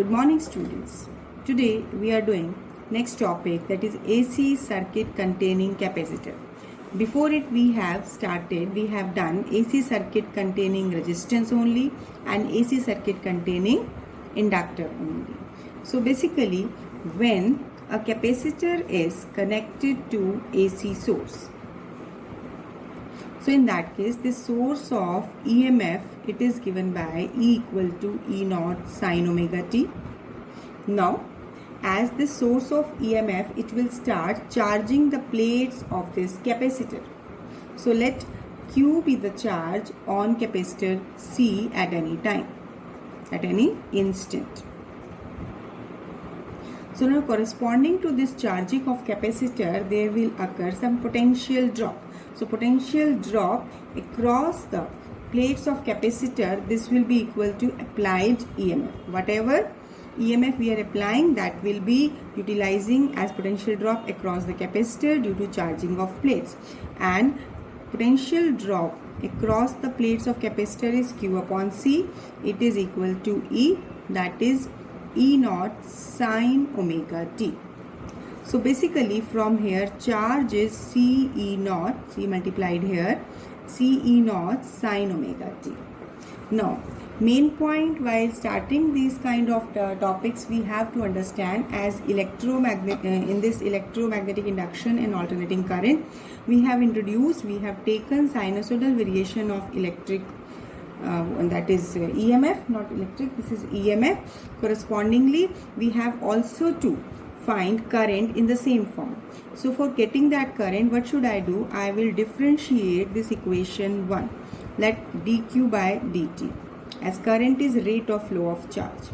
Good morning, students. Today we are doing next topic, that is AC circuit containing capacitor. Before it we have done AC circuit containing resistance only and AC circuit containing inductor only. So basically, when a capacitor is connected to AC source, so in that case, the source of EMF, it is given by E equal to E naught sine omega t. Now, as the source of EMF, it will start charging the plates of this capacitor. So let Q be the charge on capacitor C at any time, at any instant. So now, corresponding to this charging of capacitor, there will occur some potential drop. So potential drop across the plates of capacitor, this will be equal to applied EMF. Whatever EMF we are applying, that will be utilizing as potential drop across the capacitor due to charging of plates. And potential drop across the plates of capacitor is Q upon C. It is equal to E, that is E naught sine omega t. So basically from here, charge is C E naught, C multiplied here, C E naught sine omega t. Now, main point while starting these kind of topics, we have to understand as in this electromagnetic induction and alternating current, we have taken sinusoidal variation of electric, that is EMF, not electric, this is EMF. Correspondingly, we have also to find current in the same form. So for getting that current, what should I do? I will differentiate this equation 1. Let dq by dt, as current is rate of flow of charge.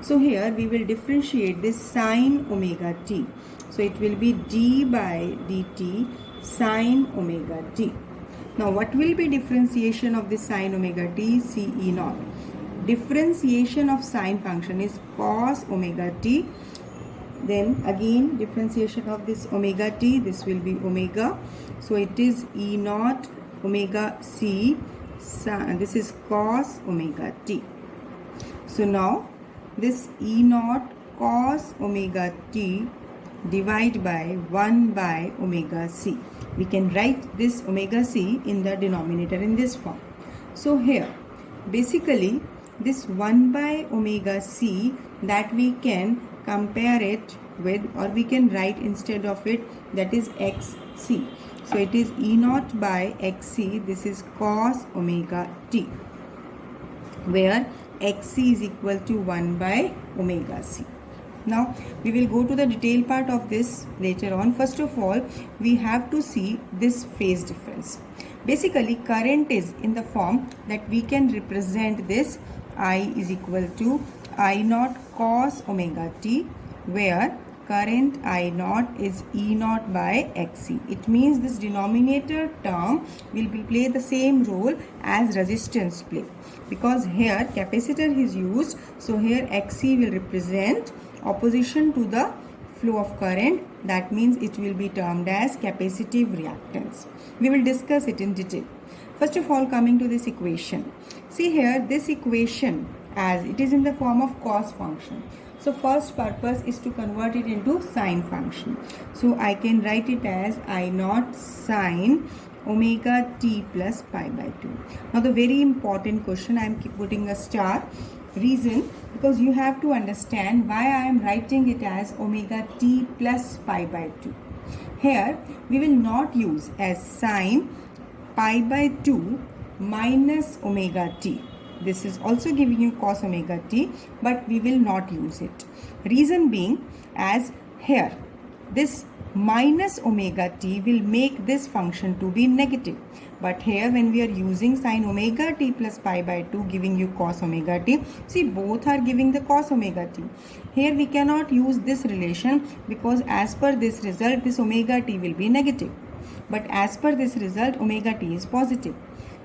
So here we will differentiate this sine omega t. So it will be d by dt sine omega t. Now what will be differentiation of this sine omega t? C E naught. Differentiation of sine function is cos omega t. Then again differentiation of this omega t, this will be omega. So it is E naught omega c, this is cos omega t. So now this E naught cos omega t divided by 1 by omega c. We can write this omega c in the denominator in this form. So here basically this 1 by omega c, that we can compare it with, or we can write instead of it, that is xc. So it is E naught by xc, this is cos omega t, where xc is equal to 1 by omega c. Now we will go to the detailed part of this later on. First of all, we have to see this phase difference. Basically, current is in the form that we can represent this I is equal to I naught cos omega t, where current I naught is E naught by xc. It means this denominator term will play the same role as resistance play, because here capacitor is used. So here xc will represent opposition to the flow of current. That means it will be termed as capacitive reactance. We will discuss it in detail. First of all, coming to this equation. See here, this equation, as it is in the form of cos function. So first purpose is to convert it into sine function. So I can write it as I naught sine omega t plus pi by 2. Now the very important question, I am putting a star. Reason, because you have to understand why I am writing it as omega t plus pi by 2. Here we will not use as sine pi by 2 minus omega t. This is also giving you cos omega t, but we will not use it. Reason being, as here this minus omega t will make this function to be negative. But here when we are using sine omega t plus pi by 2 giving you cos omega t, see both are giving the cos omega t. Here we cannot use this relation, because as per this result this omega t will be negative. But as per this result omega t is positive.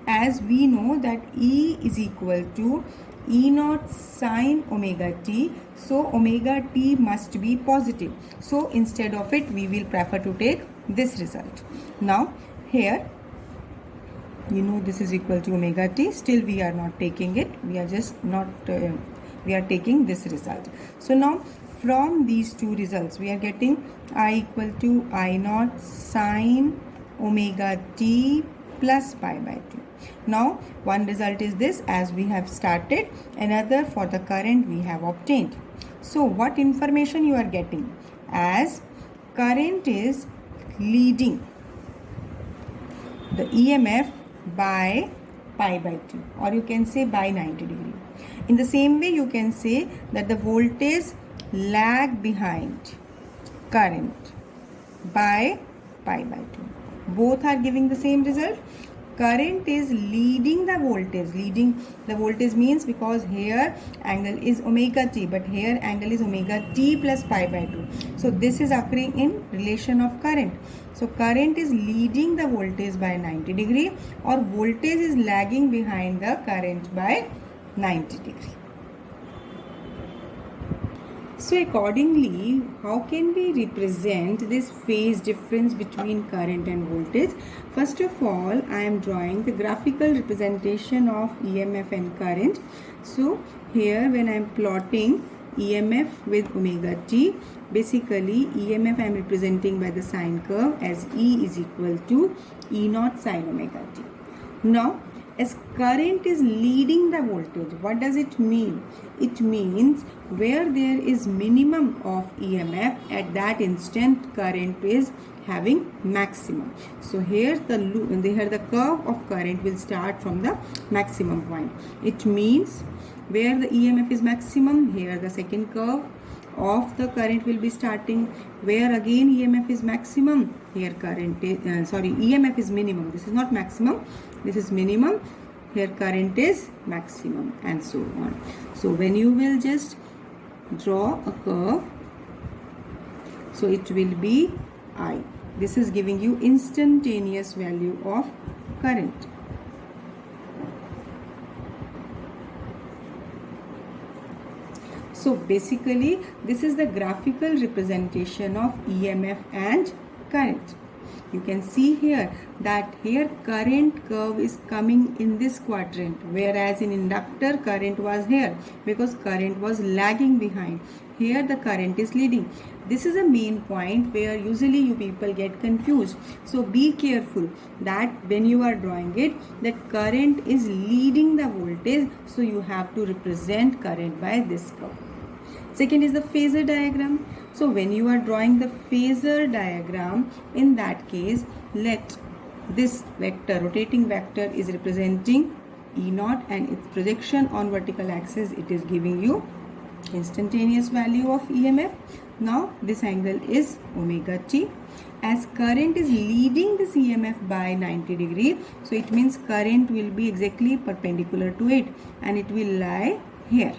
As we know that E is equal to E naught sine omega t, so omega t must be positive. So instead of it we will prefer to take this result. Now here you know this is equal to omega t, still we are not taking it, we are just not we are taking this result. So now from these two results we are getting I equal to I naught sine omega t plus pi by 2. Now one result is this, as we have started, another for the current we have obtained. So what information you are getting? As current is leading the EMF by pi by 2, or you can say by 90 degree. In the same way you can say that the voltage lag behind current by pi by 2. Both are giving the same result. Current is leading the voltage. Leading the voltage means because here angle is omega t, but here angle is omega t plus pi by 2. So this is occurring in relation of current. So current is leading the voltage by 90 degree, or voltage is lagging behind the current by 90 degree. So accordingly, how can we represent this phase difference between current and voltage? First of all, I am drawing the graphical representation of EMF and current. So here when I am plotting EMF with omega t, basically EMF I am representing by the sine curve as E is equal to E naught sine omega t. Now as current is leading the voltage, what does it mean? It means where there is minimum of EMF, at that instant current is having maximum. So here the curve of current will start from the maximum point. It means where the EMF is maximum, here the second curve of the current will be starting. Where again EMF is maximum, here current is, EMF is minimum. This is not maximum, this is minimum. Here current is maximum, and so on. So when you will just draw a curve, so it will be I. This is giving you instantaneous value of current. So basically this is the graphical representation of EMF and current. You can see here that here current curve is coming in this quadrant, whereas in inductor current was here because current was lagging behind. Here the current is leading. This is a main point where usually you people get confused. So be careful that when you are drawing it, that current is leading the voltage. So you have to represent current by this curve. Second is the phasor diagram. So when you are drawing the phasor diagram, in that case, let this vector, rotating vector, is representing E naught, and its projection on vertical axis, it is giving you instantaneous value of EMF. Now this angle is omega t. As current is leading this EMF by 90 degree, so it means current will be exactly perpendicular to it, and it will lie here.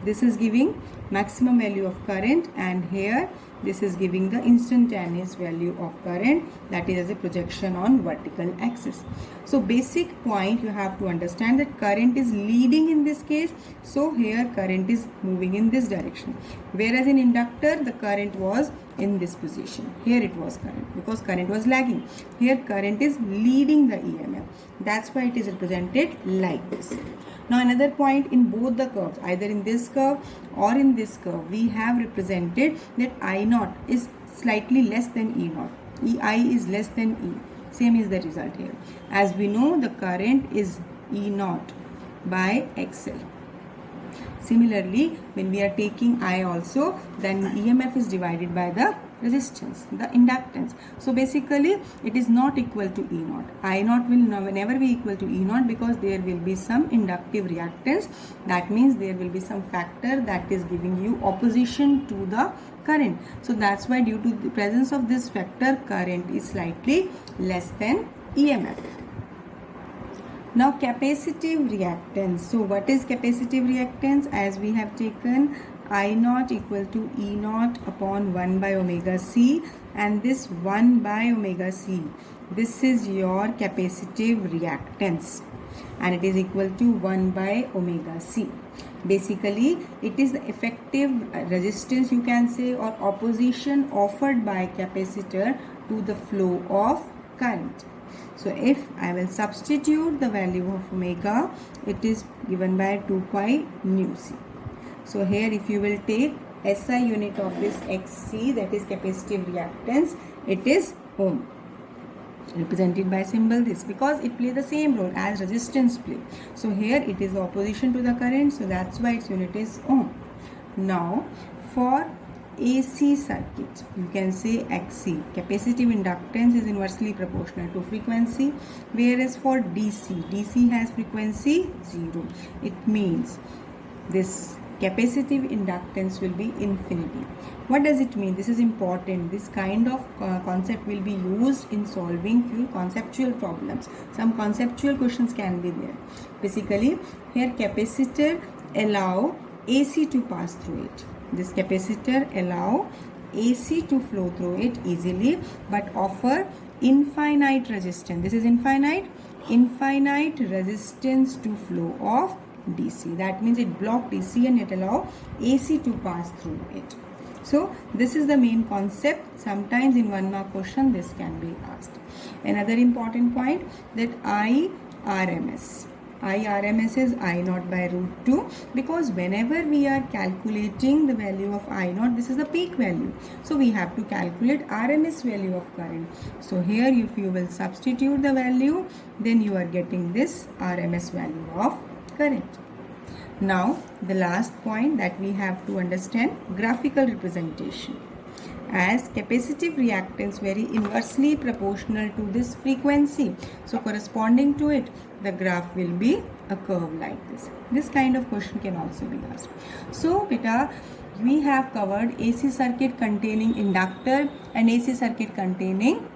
This is giving maximum value of current, and here this is giving the instantaneous value of current, that is as a projection on vertical axis. So basic point you have to understand that current is leading in this case, so here current is moving in this direction, whereas in inductor the current was in this position. Here it was current because current was lagging. Here current is leading the EMF. That's why it is represented like this. Now another point, in both the curves, either in this curve or in this curve, we have represented that I naught is slightly less than E naught. EI is less than E. Same is the result here. As we know, the current is E naught by XL. Similarly, when we are taking I also, then EMF is divided by the resistance, the inductance. So basically it is not equal to E naught. I naught will never be equal to E naught because there will be some inductive reactance. That means there will be some factor that is giving you opposition to the current. So that's why due to the presence of this factor, current is slightly less than EMF. Now capacitive reactance. So what is capacitive reactance? As we have taken I naught equal to E naught upon 1 by omega C, and this 1 by omega C, this is your capacitive reactance, and it is equal to 1 by omega C. Basically it is the effective resistance, you can say, or opposition offered by capacitor to the flow of current. So if I will substitute the value of omega, it is given by 2 pi nu C. So here if you will take SI unit of this XC, that is capacitive reactance, it is ohm, represented by symbol this, because it plays the same role as resistance play. So here it is the opposition to the current, so that's why its unit is ohm. Now for AC circuit, you can say XC, capacitive inductance is inversely proportional to frequency, whereas for DC has frequency 0. It means this capacitive inductance will be infinity. What does it mean? This is important. This kind of concept will be used in solving few conceptual problems. Some conceptual questions can be there. Basically, here capacitor allow AC to pass through it. This capacitor allow AC to flow through it easily, but offer infinite resistance. This is infinite resistance to flow of DC. That means it block DC and it allow AC to pass through it. So this is the main concept. Sometimes in 1 mark question this can be asked. Another important point, that IRMS is I naught by root 2, because whenever we are calculating the value of I naught, this is the peak value, so we have to calculate RMS value of current. So here if you will substitute the value, then you are getting this RMS value of current. Now the last point that we have to understand, graphical representation. As capacitive reactance very inversely proportional to this frequency, so corresponding to it the graph will be a curve like this. This kind of question can also be asked. So beta, we have covered AC circuit containing inductor and AC circuit containing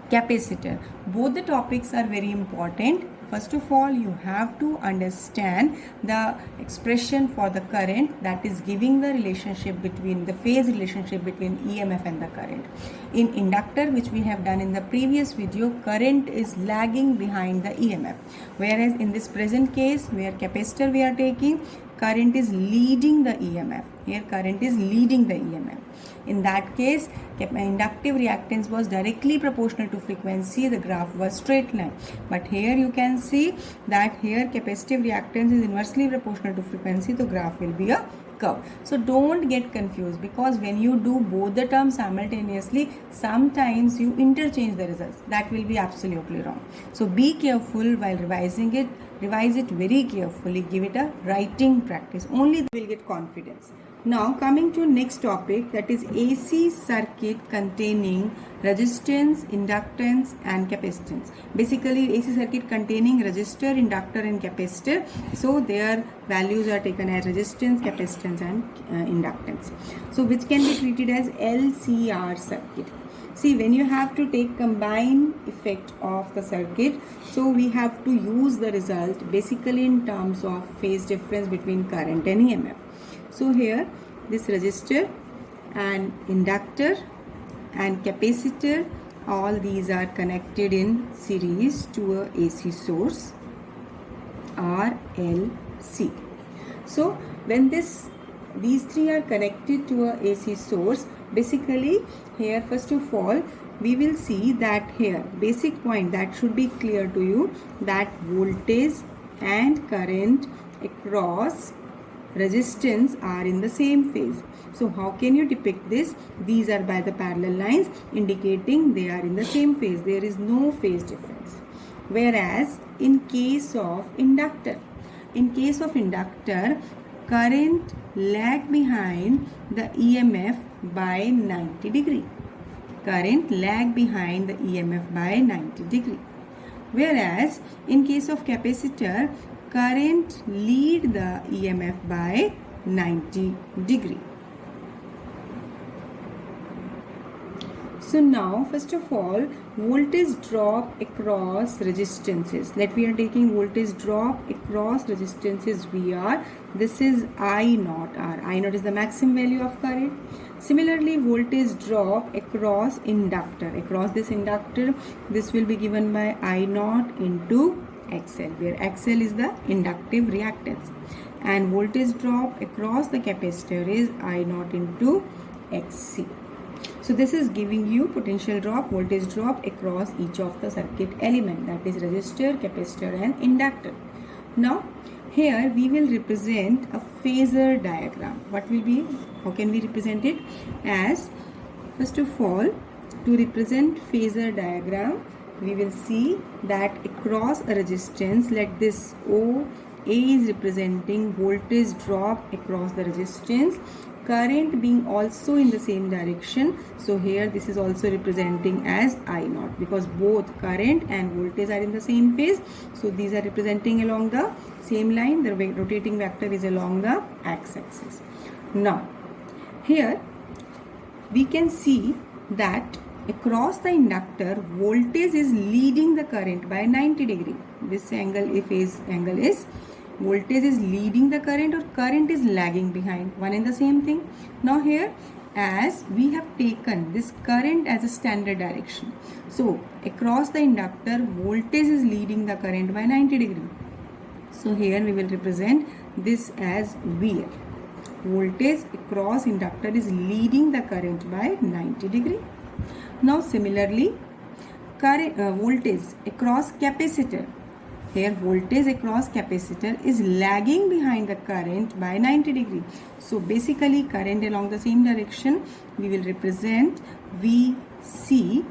capacitor. Both the topics are very important. First of all, you have to understand the expression for the current, that is giving the relationship between the phase relationship between EMF and the current. In inductor, which we have done in the previous video, current is lagging behind the EMF, whereas in this present case where capacitor we are taking, current is leading the EMF. Here current is leading the EMF. In that case, inductive reactance was directly proportional to frequency, the graph was straight line. But here you can see that here capacitive reactance is inversely proportional to frequency, the graph will be a curve. So don't get confused, because when you do both the terms simultaneously, sometimes you interchange the results. That will be absolutely wrong. So be careful while revising it. Revise it very carefully. Give it a writing practice. Only you will get confidence. Now coming to next topic, that is AC circuit containing resistance, inductance and capacitance. Basically AC circuit containing resistor, inductor and capacitor. So their values are taken as resistance, capacitance and inductance. So which can be treated as LCR circuit. See, when you have to take combined effect of the circuit, so we have to use the result basically in terms of phase difference between current and EMF. So here this resistor and inductor and capacitor, all these are connected in series to a AC source RLC. So when these three are connected to a AC source, basically here first of all we will see that here basic point that should be clear to you, that voltage and current across resistance are in the same phase. So how can you depict this? These are by the parallel lines indicating they are in the same phase. There is no phase difference. Whereas in case of inductor, current lag behind the EMF by 90 degree. Current lag behind the EMF by 90 degree. Whereas in case of capacitor, current lead the EMF by 90 degree. So now first of all, voltage drop across resistances. Let we are taking voltage drop across resistances VR. This is I naught R. I naught is the maximum value of current. Similarly, voltage drop across inductor. Across this inductor, this will be given by I naught into XL, where XL is the inductive reactance. And voltage drop across the capacitor is I naught into XC. So this is giving you potential drop, voltage drop across each of the circuit element, that is resistor, capacitor and inductor. Now Here we will represent a phasor diagram. What will be, how can we represent it? As, first of all, to represent phasor diagram, we will see that across a resistance, let this O A is representing voltage drop across the resistance, current being also in the same direction. So here this is also representing as I naught, because both current and voltage are in the same phase. So these are representing along the same line. The rotating vector is along the x-axis. Now here we can see that across the inductor, voltage is leading the current by 90 degree. This angle, if phase angle is, voltage is leading the current or current is lagging behind, one and the same thing. Now here, as we have taken this current as a standard direction, so across the inductor, voltage is leading the current by 90 degree. So here we will represent this as VL. Voltage across inductor is leading the current by 90 degree. Now similarly, current voltage across capacitor. Here voltage across capacitor is lagging behind the current by 90 degree. So basically current along the same direction, we will represent VC,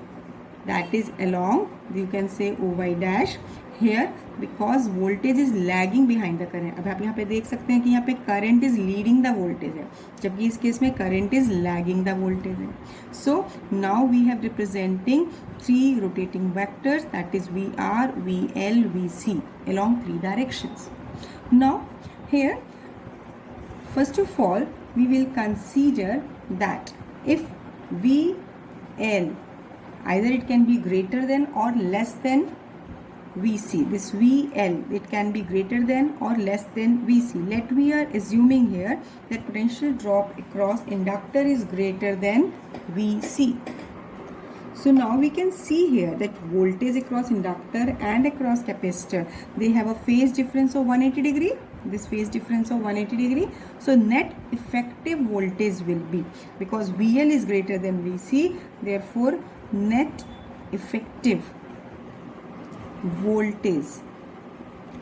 that is along, you can say OY dash. Here because voltage is lagging behind the current. अब आप यहाँ पे देख सकते हैं कि यहाँ पे current is leading the voltage है, जबकि इस केस में current is lagging the voltage है. So now we have representing three rotating vectors, that is VR, VL, VC along three directions. Now here first of all we will consider that if VL, either it can be greater than or less than VC. This VL, it can be greater than or less than VC. Let we are assuming here that potential drop across inductor is greater than VC. So now we can see here that voltage across inductor and across capacitor, they have a phase difference of 180 degree. This phase difference of 180 degree. So net effective voltage will be, because VL is greater than VC, therefore net effective voltage,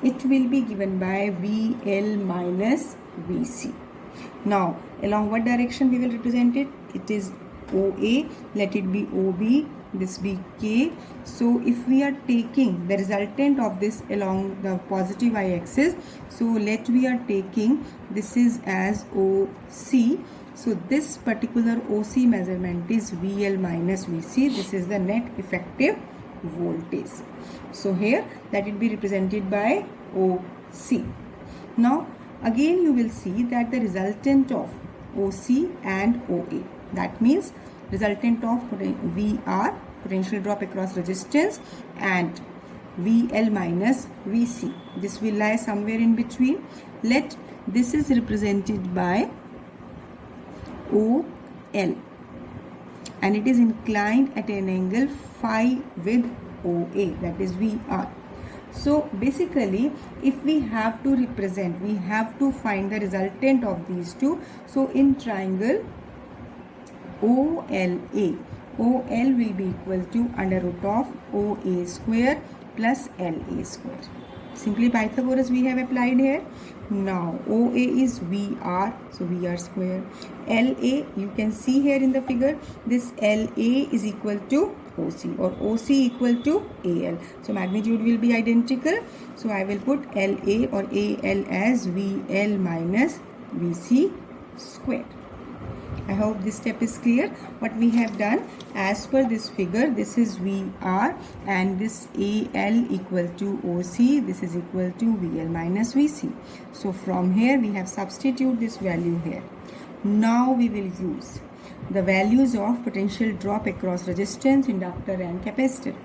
it will be given by VL minus VC. Now along what direction we will represent it? It is OA, let it be OB, this be K. So if we are taking the resultant of this along the positive y-axis, so let we are taking this is as OC. So this particular OC measurement is VL minus VC. This is the net effective voltage. So here that will be represented by OC. Now again you will see that the resultant of OC and OA, that means resultant of VR, potential drop across resistance, and VL minus VC, this will lie somewhere in between. Let this is represented by OL, and it is inclined at an angle phi with OA, that is VR. So basically if we have to represent, we have to find the resultant of these two. So in triangle OLA, OL will be equal to under root of OA square plus LA square. Simply Pythagoras we have applied here. Now OA is VR, so VR square. LA, you can see here in the figure, this LA is equal to OC, or OC equal to AL. So magnitude will be identical. So I will put LA or AL as VL minus VC square. I hope this step is clear. What we have done, as per this figure, this is VR and this AL equal to OC, this is equal to VL minus VC. So from here we have substitute this value here. Now we will use the values of potential drop across resistance, inductor and capacitor.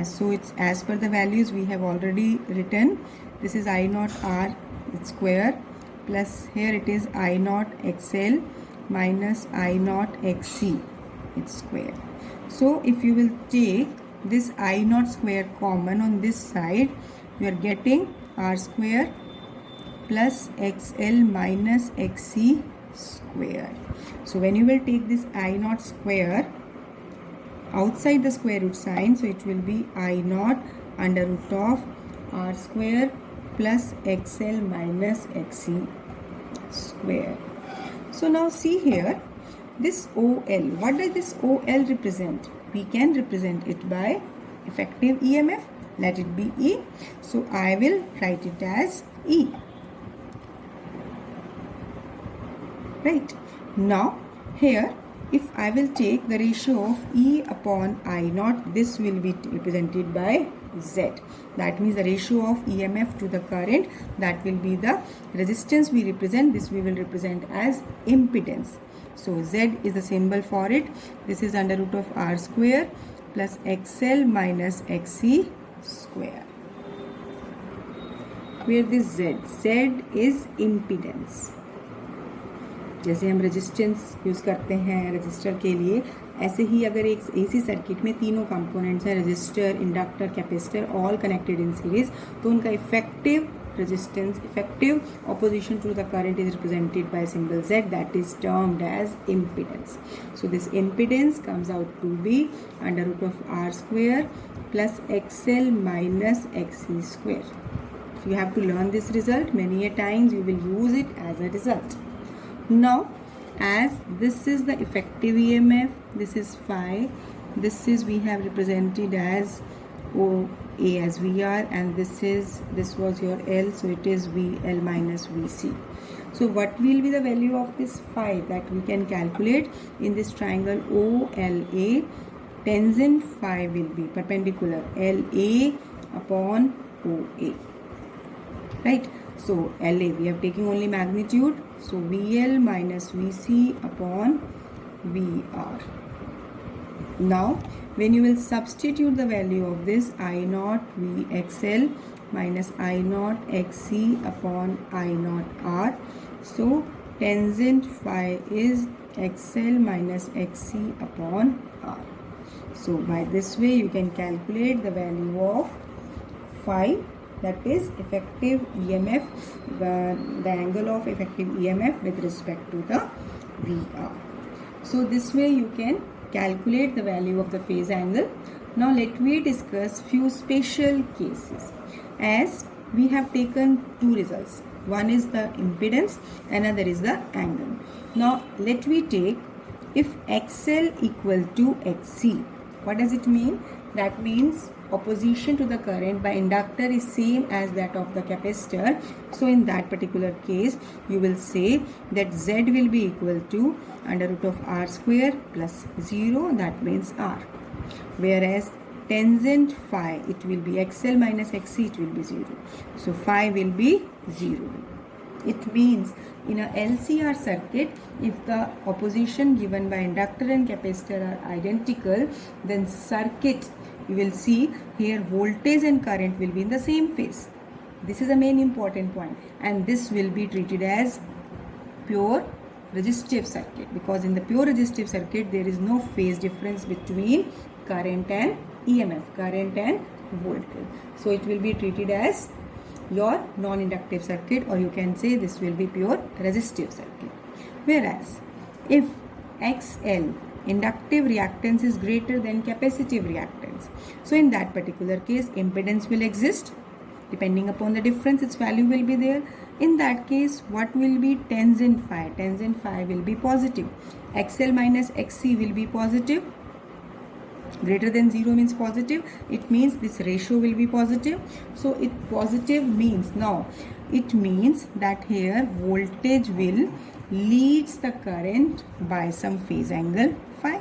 So it's as per the values we have already written. This is I naught R its square plus here it is I naught XL minus I naught XC its square. So if you will take this I naught square common on this side, you are getting R square plus XL minus XC square. So when you will take this I naught square outside the square root sign, so it will be I naught under root of R square plus XL minus XC square. So now see here, this OL, what does this OL represent? We can represent it by effective EMF. Let it be E. So I will write it as E. Right. Now here, if I will take the ratio of E upon I naught, this will be represented by Z. That means the ratio of EMF to the current, that will be the resistance we represent. This we will represent as impedance. So Z is the symbol for it. This is under root of R square plus XL minus XC square. Where this Z is impedance. जैसे हम resistance use करते हैं register के लिए, ऐसे ही अगर एक AC circuit में तीनों कंपोनेंट्स हैं, register, inductor, capacitor, all connected in series, तो उनका effective resistance, effective opposition to the current is represented by symbol Z, that is termed as impedance. So this impedance comes out to be under root of R square plus XL minus XC square. So you have to learn this result. Many a times you will use it as a result. Now, as this is the effective EMF, this is phi, this is we have represented as O A as VR, and this was your L, so it is VL minus VC. So what will be the value of this phi that we can calculate in this triangle OLA? Tangent phi will be perpendicular LA upon OA, right? So LA we have taken only magnitude, so VL minus VC upon VR. Now when you will substitute the value of this I naught VXL minus I naught XC upon I naught R, so tangent phi is XL minus XC upon R. So by this way you can calculate the value of phi, that is effective EMF, the angle of effective EMF with respect to the VR. So this way you can calculate the value of the phase angle. Now let me discuss few special cases. As we have taken two results, one is the impedance, another is the angle. Now let me take if XL equal to XC. What does it mean? That means opposition to the current by inductor is same as that of the capacitor. So in that particular case you will say that Z will be equal to under root of R square plus 0, that means R. Whereas tangent phi, it will be XL minus XC, it will be 0. So phi will be 0. It means in a LCR circuit, if the opposition given by inductor and capacitor are identical, then circuit, you will see here voltage and current will be in the same phase. This is a main important point, and this will be treated as pure resistive circuit, because in the pure resistive circuit there is no phase difference between current and EMF, current and voltage. So it will be treated as your non-inductive circuit, or you can say this will be pure resistive circuit. Whereas if XL, inductive reactance, is greater than capacitive reactance, so in that particular case impedance will exist. Depending upon the difference, its value will be there. In that case, what will be tangent phi? Tangent phi will be positive. XL minus XC will be positive. Greater than 0 means positive. It means this ratio will be positive. So it positive means, now it means that here voltage will leads the current by some phase angle phi,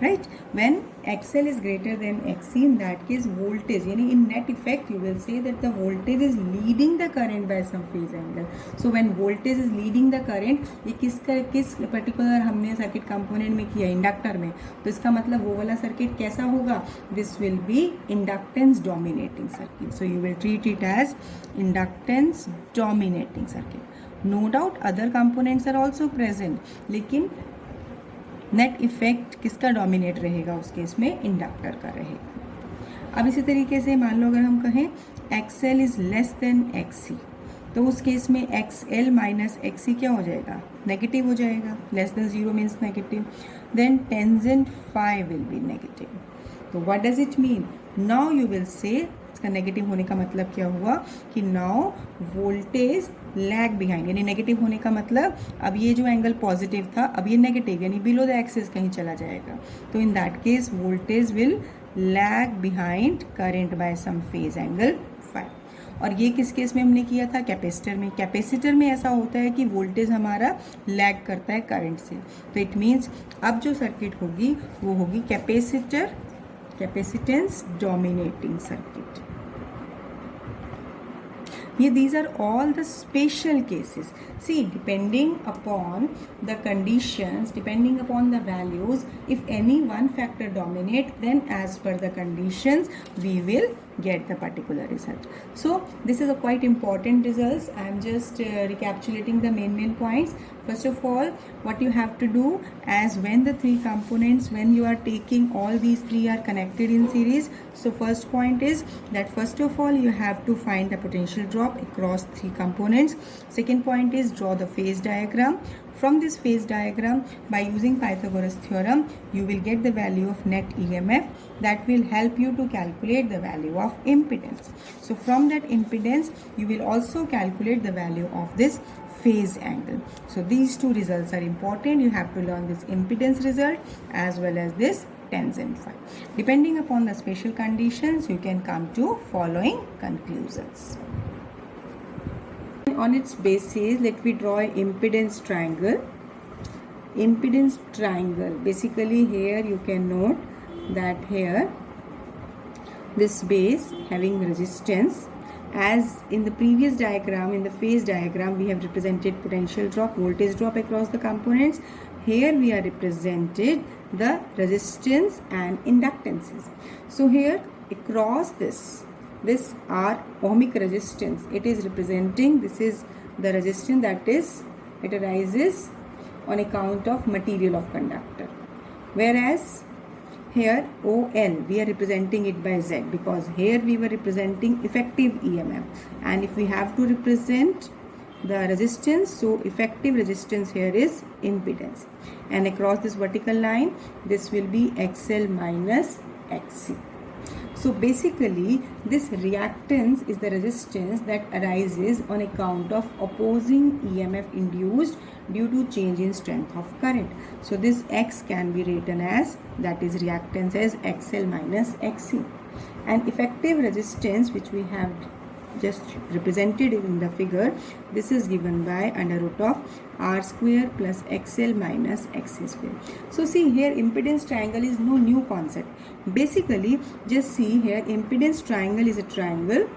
right? When XL is greater than XC, in that case voltage, yani in net effect you will say that the voltage is leading the current by some phase angle. So when voltage is leading the current, ये किस particular हमने circuit component में किया, inductor में, तो इसका मतलब वो वाला circuit कैसा होगा? This will be inductance dominating circuit. So you will treat it as inductance dominating circuit. No doubt other components are also present, लेकिन नेट इफेक्ट किसका डोमिनेट रहेगा? उस केस में इंडक्टर का रहेगा. अब इसी तरीके से मान लो अगर हम कहें XL is less than XC, तो उस केस में XL माइनस XC क्या हो जाएगा? नेगेटिव हो जाएगा. Less than 0 means negative. Then tangent phi will be negative. तो what does it mean? Now you will say इसका नेगेटिव होने का मतलब क्या हुआ कि नाउ वोल्टेज लैग बिहाइंड, यानी नेगेटिव होने का मतलब अब ये जो एंगल पॉजिटिव था अब ये नेगेटिव यानी बिलो द एक्सिस कहीं चला जाएगा, तो in that case voltage will lag behind current by some phase angle phi. और ये किस केस में हमने किया था, कैपेसिटर में। कैपेसिटर में ऐसा होता है कि वोल्टेज हमारा लैग करता है करंट से, तो इट मीन्स अब जो सर्किट होगी वो होगी capacitance dominating circuit. These are all the special cases. See, depending upon the conditions, depending upon the values, if any one factor dominate, then as per the conditions we will get the particular result. So this is a quite important results. I am just recapitulating the main points. First of all, what you have to do, as when the three components, when you are taking all these three are connected in series, so first point is that first of all you have to find the potential drop across three components. Second point is draw the phase diagram. From this phase diagram, by using Pythagoras theorem, you will get the value of net EMF. That will help you to calculate the value of impedance. So from that impedance, you will also calculate the value of this phase angle. So these two results are important. You have to learn this impedance result as well as this tangent phi. Depending upon the special conditions, you can come to following conclusions. On its basis, let me draw an impedance triangle. Impedance triangle, basically here you can note that here this base having resistance, as in the previous diagram, in the phase diagram we have represented potential drop, voltage drop across the components. Here we are represented the resistance and inductances. So here across this are ohmic resistance, it is representing, this is the resistance that is, it arises on account of material of conductor, whereas here OL we are representing it by Z, because here we were representing effective EMF, and if we have to represent the resistance, so effective resistance here is impedance, and across this vertical line this will be XL minus XC. So basically this reactance is the resistance that arises on account of opposing EMF induced due to change in strength of current. So this X can be written as, that is reactance, as XL minus XC, and effective resistance which we have just represented in the figure, this is given by under root of R square plus XL minus XC square. So see here impedance triangle is no new concept. Basically just see here impedance triangle is a triangle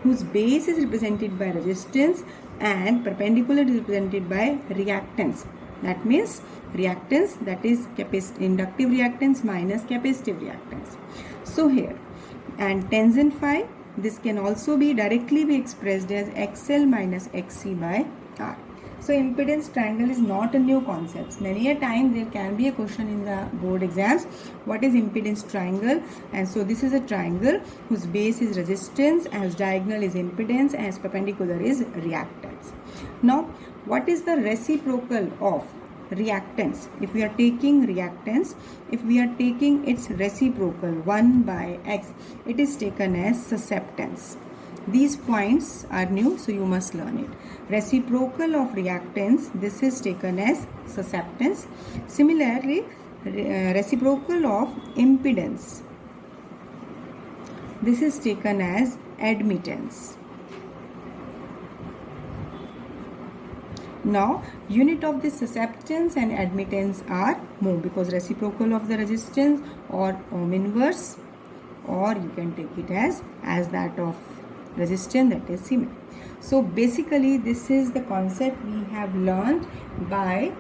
whose base is represented by resistance and perpendicular is represented by reactance. That means reactance, that is inductive reactance minus capacitive reactance. So here, and tangent phi, this can also be directly be expressed as XL minus XC by R. So impedance triangle is not a new concept. Many a time there can be a question in the board exams, what is impedance triangle? And so this is a triangle whose base is resistance, as diagonal is impedance, as perpendicular is reactance. Now what is the reciprocal of reactance? If we are taking reactance, if we are taking its reciprocal 1 by X, it is taken as susceptance. These points are new, so you must learn it. Reciprocal of reactance, this is taken as susceptance. Similarly, reciprocal of impedance, this is taken as admittance. Now unit of this susceptance and admittance are mho, because reciprocal of the resistance or ohm inverse, or you can take it as that of resistance, that is Siemens. So basically this is the concept we have learned by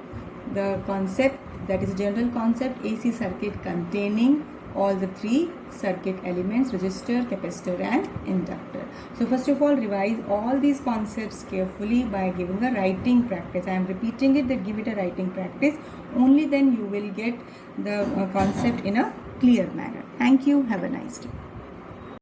the concept, that is general concept, AC circuit containing all the three circuit elements, resistor, capacitor and inductor. So first of all revise all these concepts carefully by giving a writing practice. I am repeating it, that give it a writing practice, only then you will get the concept in a clear manner. Thank you, have a nice day.